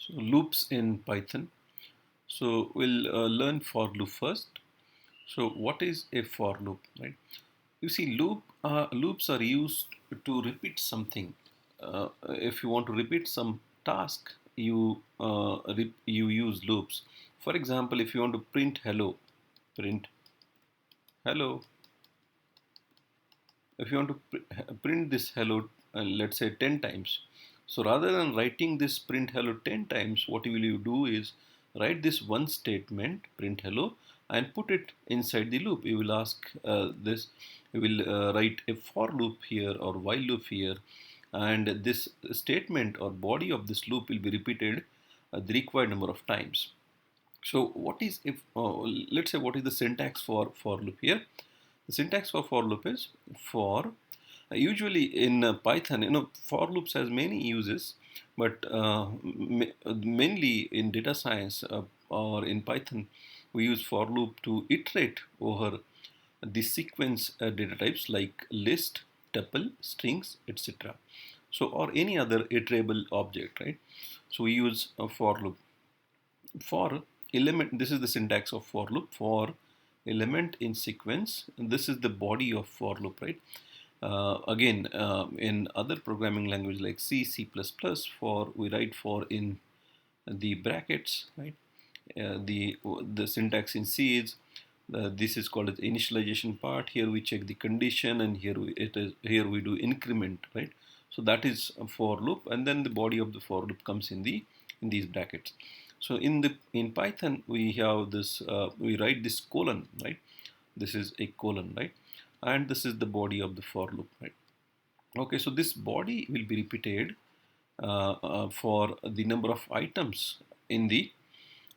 So loops in Python. So we'll learn for loop first. So what is a for loop, right? You see, loops are used to repeat something. If you want to repeat some task, you use loops. For example, if you want to print hello. If you want to print this hello, let's say 10 times. So rather than writing this print hello 10 times, what will you do is write this one statement, print hello, and put it inside the loop. You will ask you will write a for loop here or while loop here, and this statement or body of this loop will be repeated the required number of times. So what is if let's say what is the syntax for loop here? The syntax for loop is for. Usually in Python, for loops has many uses, but mainly in data science or in Python, we use for loop to iterate over the sequence data types like list, tuple, strings, etc. So or any other iterable object, right? So we use a for loop for element. This is the syntax of for loop for element in sequence, and this is the body of for loop, right? Again, in other programming language like C++, for we write for in the brackets, right? The syntax in C is this is called as initialization part. Here we check the condition, and here we do increment, right? So that is a for loop, and then the body of the for loop comes in these brackets. So in Python we have this we write this colon, right? This is a colon, right? And this is the body of the for loop, right? Okay, so this body will be repeated for the number of items in the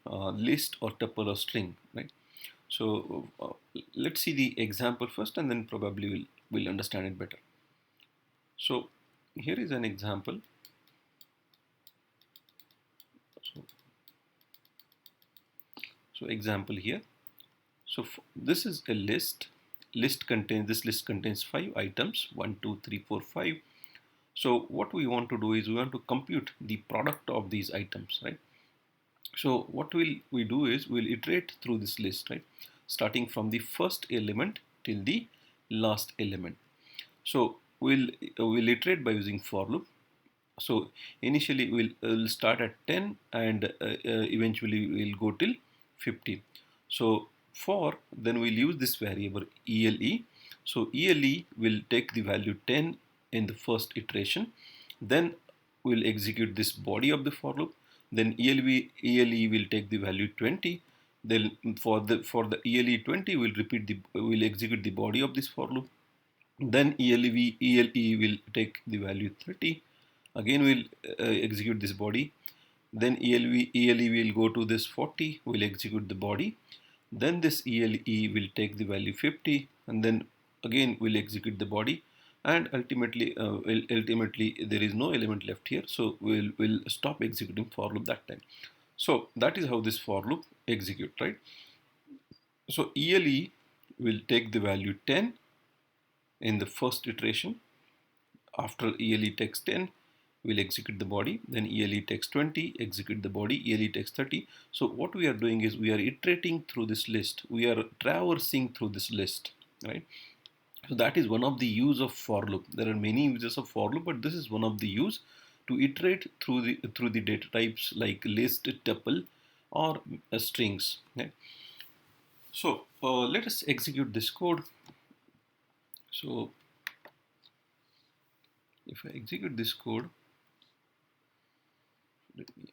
list or tuple or string, right? So let's see the example first, and then probably we'll understand it better. So here is an example. So example here. So this is a list. This list contains 5 items, 1, 2, 3, 4, 5. So what we want to do is we want to compute the product of these items, right? So what we do is we'll iterate through this list, right? Starting from the first element till the last element. So we'll iterate by using for loop. So initially we'll start at 10, and eventually we'll go till 50. So for then we'll use this variable ele. So ele will take the value 10 in the first iteration. Then we'll execute this body of the for loop. Then ele will take the value 20. Then for the ele 20 we'll execute the body of this for loop. Then ele will take the value 30. Again we'll execute this body. Then ele will go to this 40. We'll execute the body. Then this ele will take the value 50, and then again we'll execute the body. And ultimately there is no element left here, so we'll stop executing for loop that time. So that is how this for loop execute, right? So ele will take the value 10 in the first iteration. After ele takes 10, we'll execute the body. Then ele takes 20, execute the body. Ele takes 30. So what we are doing is we are iterating through this list. We are traversing through this list, right? So that is one of the use of for loop. There are many uses of for loop, but this is one of the use to iterate through the data types like list, tuple, or strings. Okay? So let us execute this code. So if I execute this code, let me.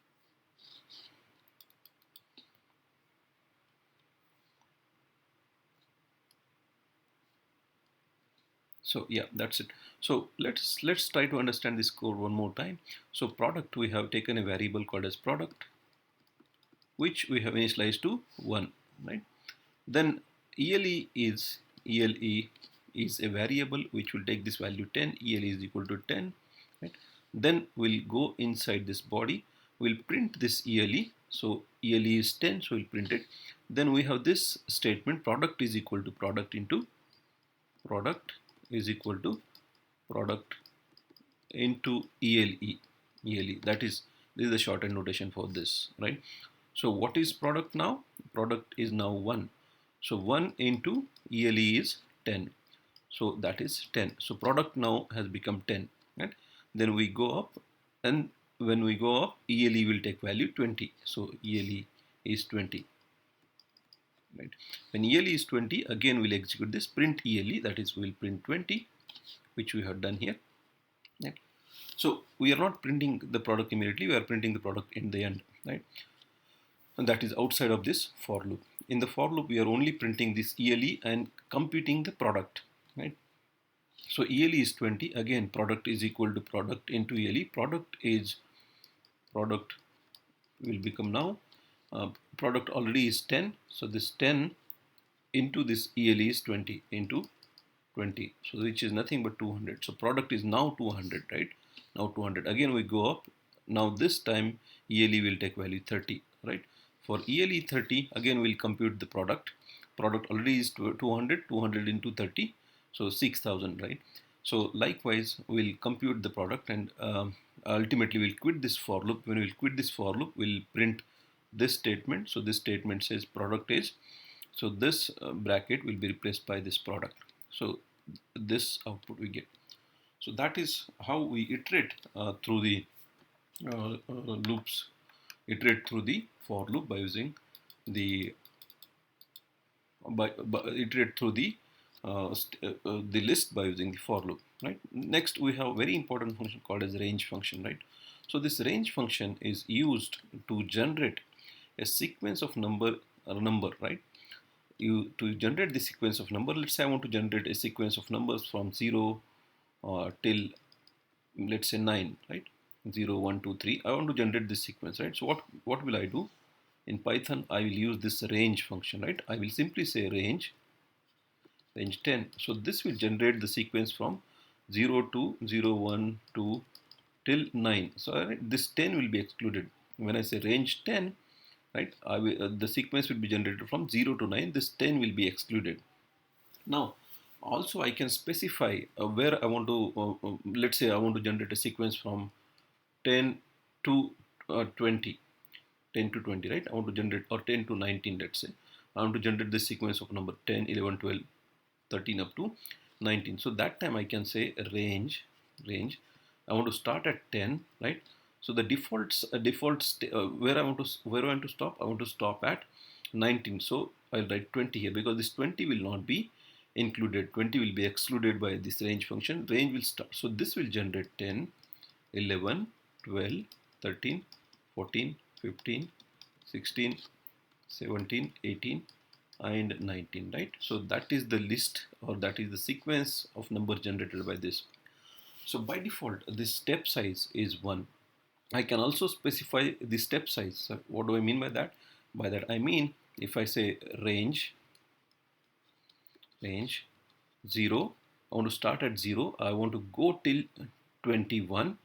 So yeah, that's it. So let's try to understand this code one more time. So product, we have taken a variable called as product, which we have initialized to 1, right? Then ele is a variable which will take this value 10. Ele is equal to 10, right? Then we'll go inside this body. We'll print this ele. So ele is 10, so we'll print it. Then we have this statement, product is equal to product into product is equal to product into ele. That is This is the shorthand notation for this, right? So what is product now? Product is now 1. So 1 into ELE is 10. So that is 10. So product now has become 10, right? Then we go up, and when we go up, ELE will take value 20. So ELE is 20, right? When ELE is 20, again we'll execute this print ELE, that is we'll print 20, which we have done here, right? So we are not printing the product immediately, we are printing the product in the end, right? And that is outside of this for loop. In the for loop, we are only printing this ELE and computing the product, right? So ELE is 20, again product is equal to product into ELE. Product will become now, product already is 10, so this 10 into this ELE is 20 into 20, so which is nothing but 200. So product is now 200, right? Now 200. Again we go up. Now this time ELE will take value 30, right? For ELE 30, again we'll compute the product. Product already is 200. 200 into 30, so 6000, right? So likewise we'll compute the product, and ultimately we'll quit this for loop. When we'll quit this for loop, we'll print this statement. So this statement says product is, so this bracket will be replaced by this product. So this output we get. So that is how we iterate through the loops, iterate through the for loop by using the iterate through the list by using the for loop, right? Next we have a very important function called as range function, right? So this range function is used to generate a sequence of number, right? To generate the sequence of number, let's say I want to generate a sequence of numbers from 0 till, let's say 9, right? 0, 1, 2, 3. I want to generate this sequence, right? So what will I do? In Python, I will use this range function, right? I will simply say range 10. So this will generate the sequence from 0 to 0, 1, 2 till 9. So this 10 will be excluded. When I say range 10, right, the sequence will be generated from 0 to 9. This 10 will be excluded. Now, also I can specify where I want to, let's say I want to generate a sequence from 10 to 20. 10 to 20, right? I want to generate, or 10 to 19, let's say. I want to generate this sequence of number 10, 11, 12, 13 up to 19. So that time I can say range. I want to start at 10, right? So the where I want to stop, I want to stop at 19. So I'll write 20 here, because this 20 will not be included. 20 will be excluded by this range function. Range will start. So this will generate 10, 11, 12, 13, 14, 15, 16, 17, 18, and 19, right? So that is the list, or that is the sequence of numbers generated by this. So by default, this step size is 1. I can also specify the step size. So what do I mean by that? By that I mean, if I say range 0, I want to start at 0, I want to go till 21,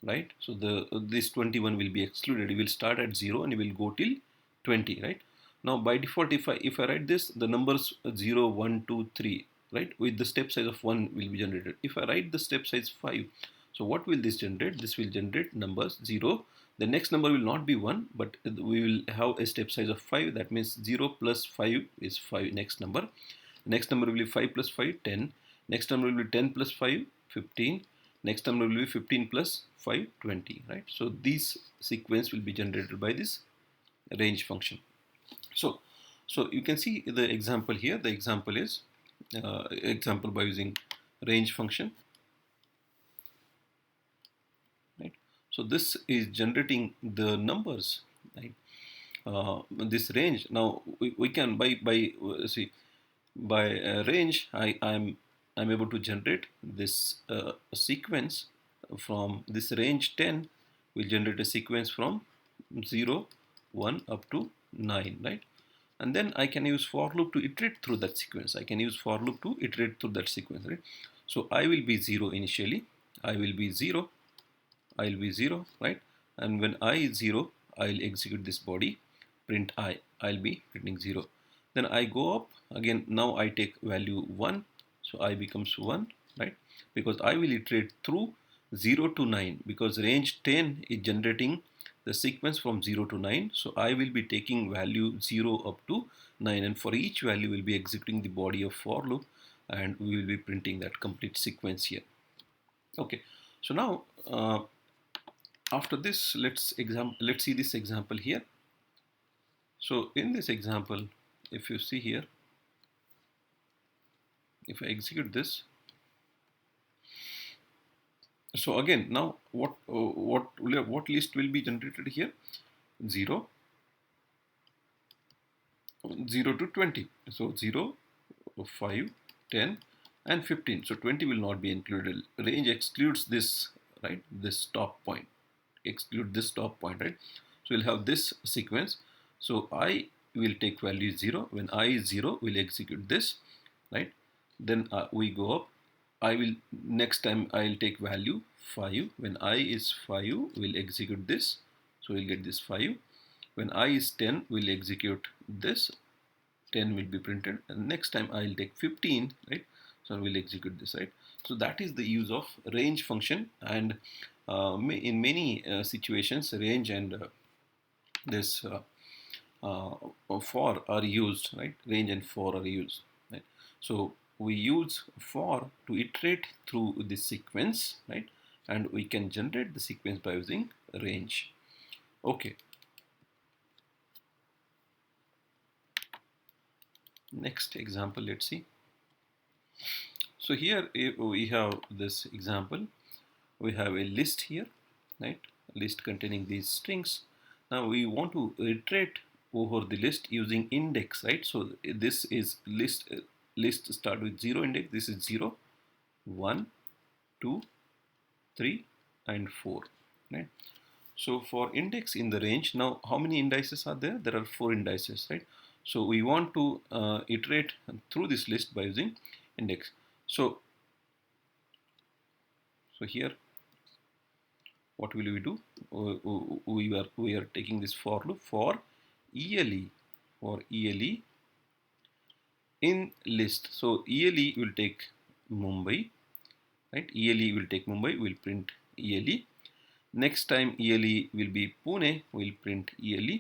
right? So this 21 will be excluded. It will start at 0 and it will go till 20, right? Now by default, if I write this, the numbers 0, 1, 2, 3, right, with the step size of 1 will be generated. If I write the step size 5, so what will this generate? This will generate numbers 0. The next number will not be 1, but we will have a step size of 5. That means 0 plus 5 is 5. Next number will be 5 plus 5, 10. Next number will be 10 plus 5, 15. Next number will be 15 plus 5, 20, right? So this sequence will be generated by this range function. So you can see the example here. The example is example by using range function, right? So this is generating the numbers, right? This range. Now we can by range I'm able to generate this sequence from this range 10. Will generate a sequence from 0, 1 up to 9, right? And then I can use for loop to iterate through that sequence. Right? So I will be 0 initially. I will be 0, right? And when I is 0, I'll execute this body, print I'll be printing 0. Then I go up again. Now I take value 1, so I becomes 1, right? Because I will iterate through 0 to 9, because range 10 is generating the sequence from 0 to 9. So I will be taking value 0 up to 9, and for each value we'll be executing the body of for loop, and we will be printing that complete sequence here. Okay, so now after this, let's see this example here. So in this example, if you see here, if I execute this, so again, now what list will be generated here? 0, 0 to 20. So 0, 5, 10, and 15. So 20 will not be included. Range excludes this, right? This top point. Exclude this top point, right? So we'll have this sequence. So I will take value 0. When I is 0, we'll execute this, right? Then we go up. I will, next time I'll take value 5. When I is 5, we'll execute this. So we'll get this 5. When I is 10, we'll execute this. 10 will be printed, and next time I'll take 15, right? So we'll execute this, right? So that is the use of range function, and in many situations, range and this for are used, right? Range and for are used, right? So we use for to iterate through the sequence, right? And we can generate the sequence by using range. Okay. Next example, let's see. So here we have this example. We have a list here, right? A list containing these strings. Now we want to iterate over the list using index, right? So this is list. List start with 0 index. This is 0, 1, 2, 3, and 4, right? So for index in the range, now how many indices are there? There are 4 indices, right? So we want to iterate through this list by using index. So here, what will we do? We are taking this for loop for ELE in list. So ELE will take Mumbai, right? ELE will take Mumbai. We'll print ELE. Next time ELE will be Pune. We'll print ELE.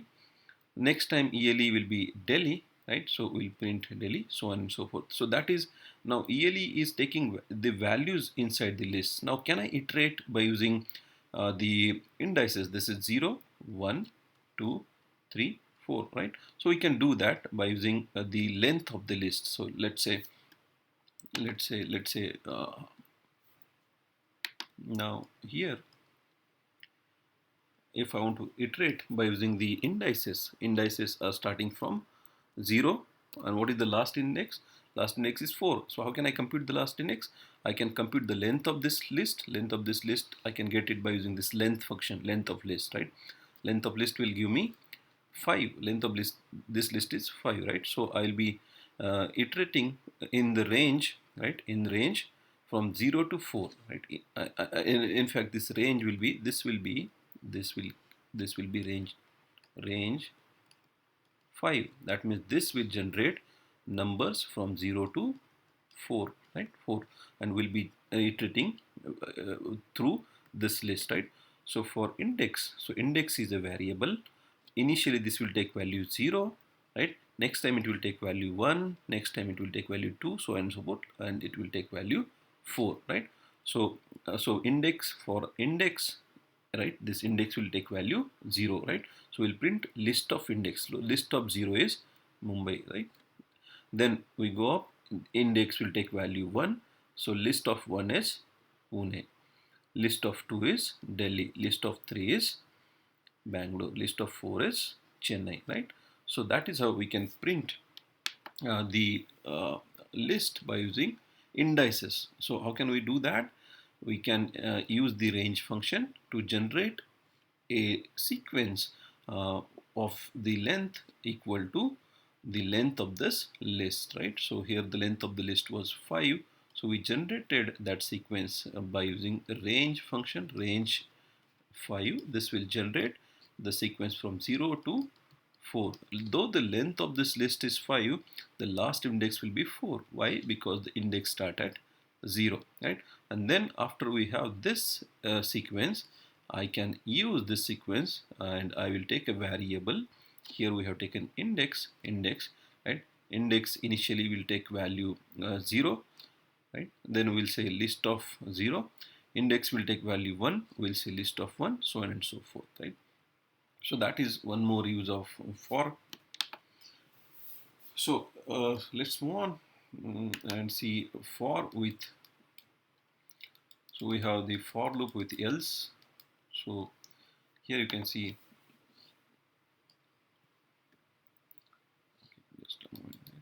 Next time ELE will be Delhi, right? So we'll print Delhi, so on and so forth. So that is, now ELE is taking the values inside the list. Now can I iterate by using the indices? This is 0, 1, 2, 3, 4, right? So we can do that by using the length of the list. So let's say now here, if I want to iterate by using the indices are starting from 0, and what is the last index? Last index is 4. So how can I compute the last index? I can compute the length of this list. Length of this list, I can get it by using this length function, length of list, right? Length of list will give me 5. Length of list, this list is 5, right? So I'll be iterating in the range, right? In range from 0 to 4, right? In fact, this range will be, this will be range 5. That means this will generate numbers from 0 to 4, right? 4, and will be iterating through this list, right? So for index, so index is a variable. Initially this will take value 0, right? Next time it will take value 1, next time it will take value 2, so on and so forth, and it will take value 4, right? So index, for index, right, this index will take value 0, right? So we'll print list of index. List of 0 is Mumbai, right? Then we go up, index will take value 1. So list of 1 is Pune. List of 2 is Delhi. List of 3 is Bangalore. List of 4 is Chennai, right? So that is how we can print the list by using indices. So how can we do that? We can use the range function to generate a sequence of the length equal to the length of this list, right? So here the length of the list was 5. So we generated that sequence by using the range function, range 5. This will generate the sequence from 0 to 4. Though the length of this list is 5, the last index will be 4. Why? Because the index start at 0, right? And then after we have this sequence, I can use this sequence and I will take a variable. Here we have taken index, right? Index initially will take value 0, right? Then we'll say list of 0. Index will take value 1, we'll say list of 1, so on and so forth, right? So that is one more use of for. So let's move on and see for with. So we have the for loop with else. So here you can see, just a moment there,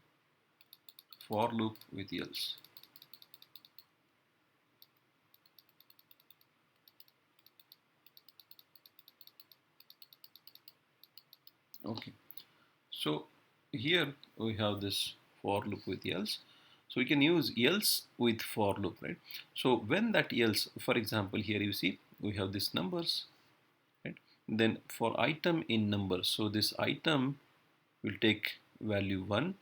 for loop with else. Okay, so here we have this for loop with else. So we can use else with for loop, right? So when that else, for example, here you see we have these numbers, right? Then for item in numbers, so this item will take value 1,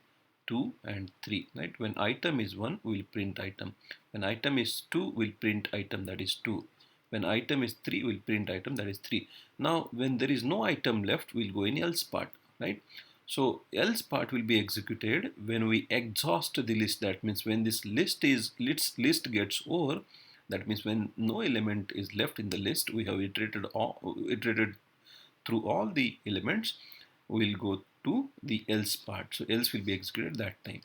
2 and 3, right? When item is 1, we'll print item. When item is 2, we'll print item, that is 2. When item is 3, we'll print item, that is 3. Now when there is no item left, we'll go in else part, right? So else part will be executed when we exhaust the list. That means when this list gets over, that means when no element is left in the list, we have iterated through all the elements, we'll go to the else part. So else will be executed that time.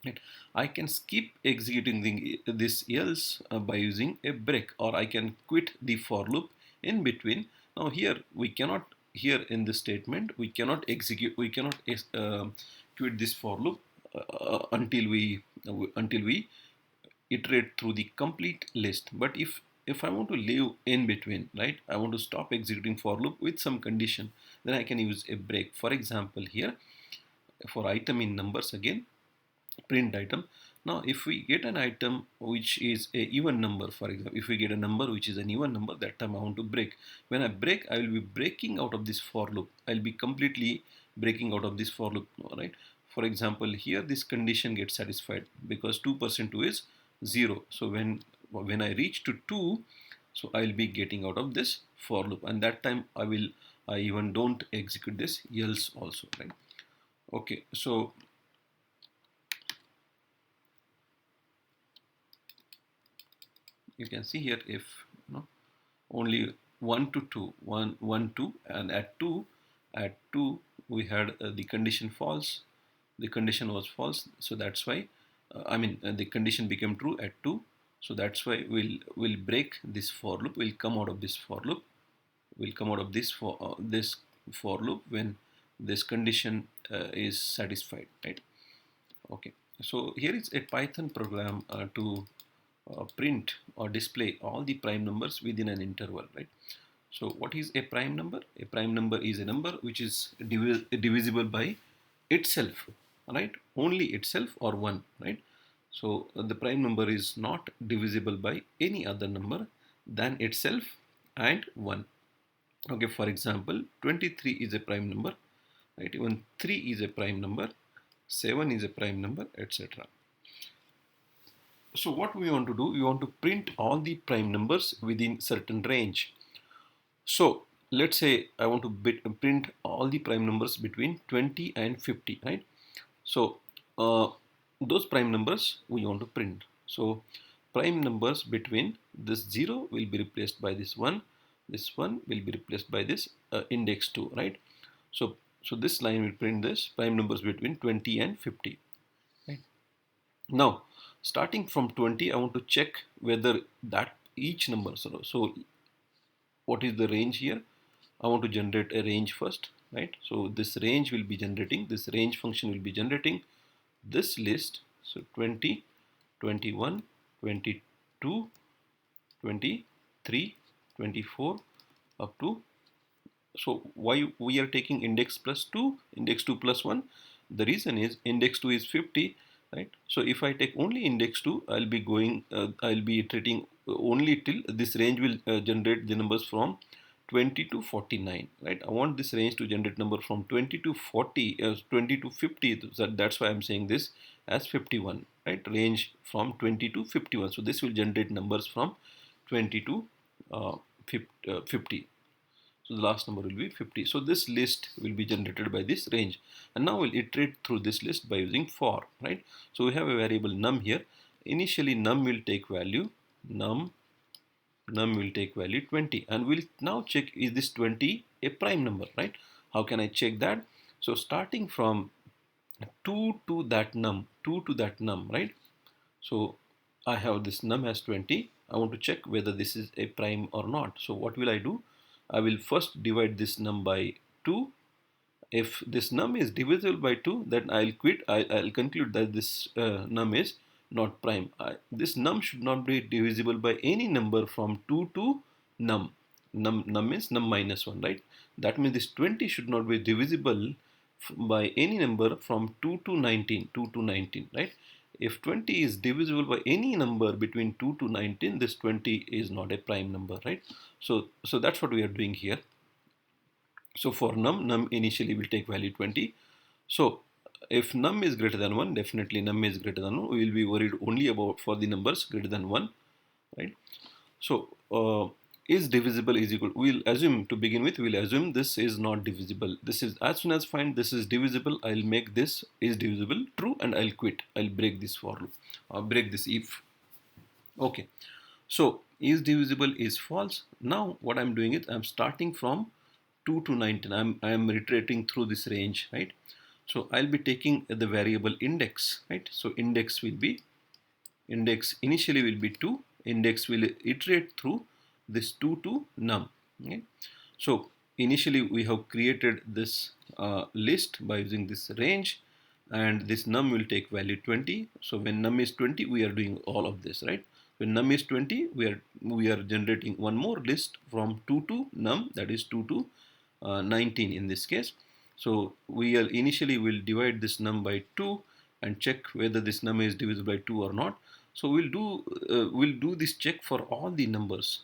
Right. I can skip executing this else by using a break, or I can quit the for loop in between. Now here we cannot, here in this statement we cannot execute, we cannot quit this for loop until we iterate through the complete list. But if I want to leave in between, right, I want to stop executing for loop with some condition, then I can use a break. For example, here for item in numbers, again print item. Now if we get an item which is a even number, for example, if we get a number which is an even number, that time I want to break. When I break, I will be breaking out of this for loop. I'll be completely breaking out of this for loop, right? For example, here this condition gets satisfied because 2% 2 is 0. So when I reach to 2, so I'll be getting out of this for loop, and that time I even don't execute this else also, right? Okay, so you can see here, if only 1 to 2, 1 1 2, and at 2 we had the condition false, the condition was false, so that's why the condition became true at 2, so that's why we'll break this for loop, we'll come out of this for loop, we'll come out of this for loop when this condition is satisfied, right? Okay, so here is a Python program to print or display all the prime numbers within an interval, right? So what is a prime number? A prime number is a number which is divisible by itself, right? Only itself, or 1, right? So the prime number is not divisible by any other number than itself and 1. Okay, for example, 23 is a prime number, right? Even 3 is a prime number, 7 is a prime number, etc. So what we want to do, we want to print all the prime numbers within certain range. So let's say I want to print all the prime numbers between 20 and 50, right? So those prime numbers we want to print. So prime numbers between this 0 will be replaced by this 1 will be replaced by this index 2, right? So this line will print this prime numbers between 20 and 50, right? Now starting from 20, I want to check whether that each number, so what is the range here? I want to generate a range first, right? So this range will be generating, this range function will be generating this list. So 20, 21, 22, 23, 24 up to, so why we are taking index plus 2, index 2 plus 1? The reason is index 2 is 50, right? So if I take only index 2, I'll be iterating only till this range will generate the numbers from 20 to 49, right? I want this range to generate number from 20 to 40, 20 to 50. So that's why I'm saying this as 51, right? Range from 20 to 51. So this will generate numbers from 20 to 50. So the last number will be 50. So this list will be generated by this range. And now we'll iterate through this list by using for, right? So we have a variable num here. Initially num will take value, num will take value 20. And we'll now check, is this 20 a prime number, right? How can I check that? So starting from 2 to that num, right? So I have this num as 20. I want to check whether this is a prime or not. So what will I do? I will first divide this num by 2. If this num is divisible by 2, then I'll quit. I'll conclude that this num is not prime. This num should not be divisible by any number from 2 to num. Num means num minus 1, right? That means this 20 should not be divisible by any number from 2 to 19, right? If 20 is divisible by any number between 2 to 19, this 20 is not a prime number, right? So that's what we are doing here. So for num initially will take value 20. So if num is greater than 1, definitely num is greater than 1. We will be worried only about for the numbers greater than 1, right? So is divisible is equal, we'll assume to begin with, we'll assume this is not divisible. This is, as soon as find this is divisible, I'll make this is divisible true and I'll quit. I'll break this for loop, break this if. Okay, so is divisible is false. Now what I'm doing is I'm starting from 2 to 19. I'm iterating through this range, right? So I'll be taking the variable index, right? So index initially will be 2. Index will iterate through this 2 to num. Okay? So initially we have created this list by using this range, and this num will take value 20. So when num is 20, we are doing all of this, right? When num is 20, we are generating one more list from 2 to num, that is 2 to 19 in this case. So we are initially will divide this num by 2 and check whether this num is divisible by 2 or not. So we'll do this check for all the numbers,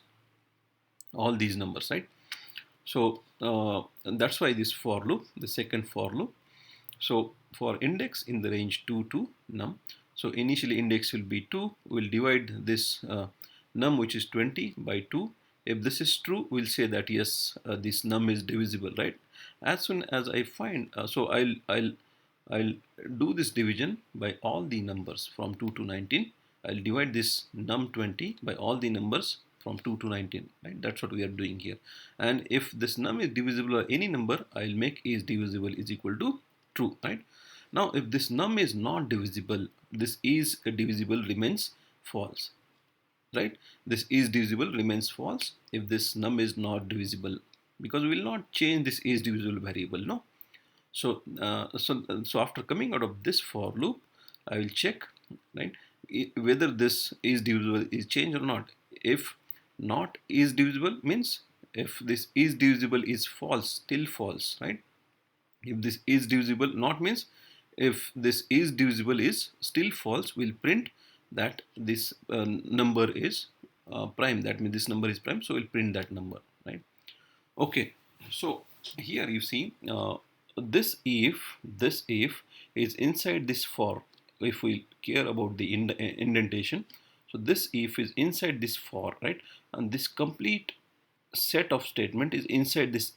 all these numbers, right? So and that's why this for loop, the second for loop. So for index in the range 2 to num, so initially index will be 2. We'll divide this num, which is 20, by 2. If this is true, we'll say that yes, this num is divisible, right? As soon as I find, so I'll do this division by all the numbers from 2 to 19. I'll divide this num 20 by all the numbers from 2 to 19, right? That's what we are doing here. And if this num is divisible by any number, I'll make is divisible is equal to true, right? Now if this num is not divisible, this is divisible remains false, right? This is divisible remains false if this num is not divisible, because we will not change this is divisible variable, no? So so after coming out of this for loop, I will check, right, whether this is divisible is changed or not. If not is divisible means if this is divisible is false, still false, right? If this is divisible not means if this is divisible is still false, we'll print that this number is prime. That means this number is prime, so we'll print that number, right? Okay, so here you see this if is inside this for. If we care about the indentation, so this if is inside this for, right? And this complete set of statement is inside this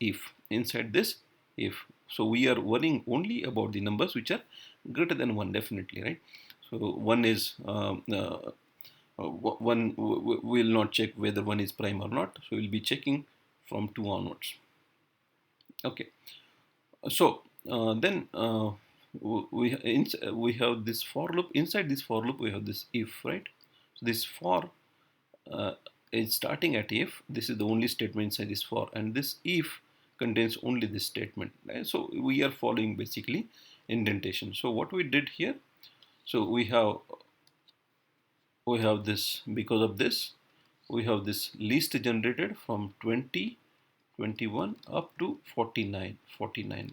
if, so we are worrying only about the numbers which are greater than 1, definitely, right? So one is one, we will not check whether 1 is prime or not, so we'll be checking from 2 onwards. Okay, so then we have this for loop. Inside this for loop we have this if, right? So this for is starting at if. This is the only statement inside this for, and this if contains only this statement, right? So we are following basically indentation. So what we did here, so we have this, because of this we have this list generated from 20, 21 up to 49,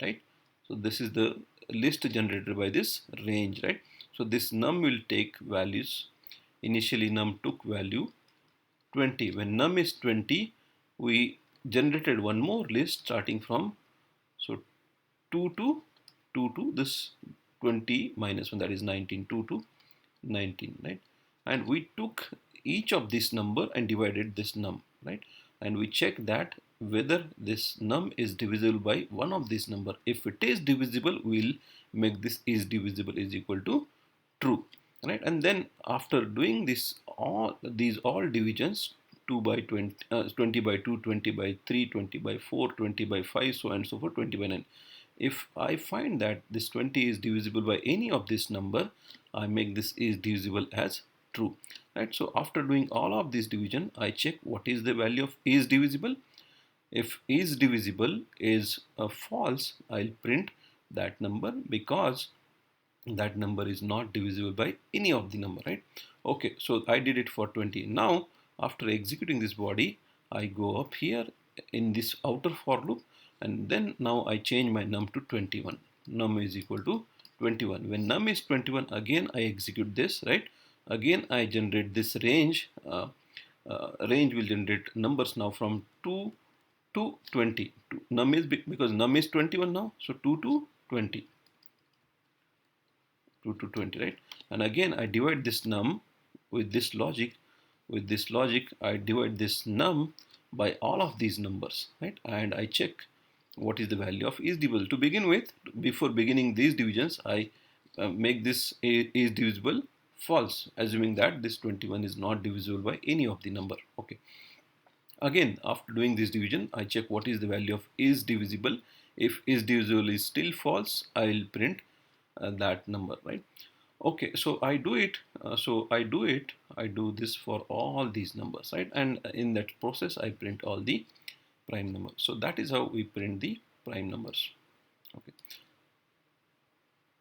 right? So this is the list generated by this range, right? So this num will take values. Initially num took value 20. When num is 20, we generated one more list starting from, so 2 to this 20 minus 1, that is 19, 2 to 19, right? And we took each of this number and divided this num, right? and we check that whether this num is divisible by one of these number. If it is divisible, we'll make this is divisible is equal to true, right? And then after doing this all divisions, 2 by 20, 20 by 2, 20 by 3, 20 by 4, 20 by 5, so on and so forth, 20 by 9. If I find that this 20 is divisible by any of this number, I make this is divisible as true, right? So after doing all of this division, I check what is the value of is divisible. If is divisible is false, I'll print that number because that number is not divisible by any of the number, right? Okay, so I did it for 20. Now after executing this body, I go up here in this outer for loop, and then now I change my num to 21. Num is equal to 21. When num is 21, again I execute this, right? Again I generate this range. Range will generate numbers now from 2 to 20. Num is because num is 21 now, so 2 to 20. 2 to 20, right? And again I divide this num with this logic. With this logic, I divide this num by all of these numbers, right? And I check what is the value of is divisible. To begin with, before beginning these divisions, I make this is divisible false, assuming that this 21 is not divisible by any of the number. Okay. Again, after doing this division, I check what is the value of is divisible. If is divisible is still false, I will print that number, right? Okay, so I do it. I do this for all these numbers, right? And in that process, I print all the prime numbers. So that is how we print the prime numbers. Okay.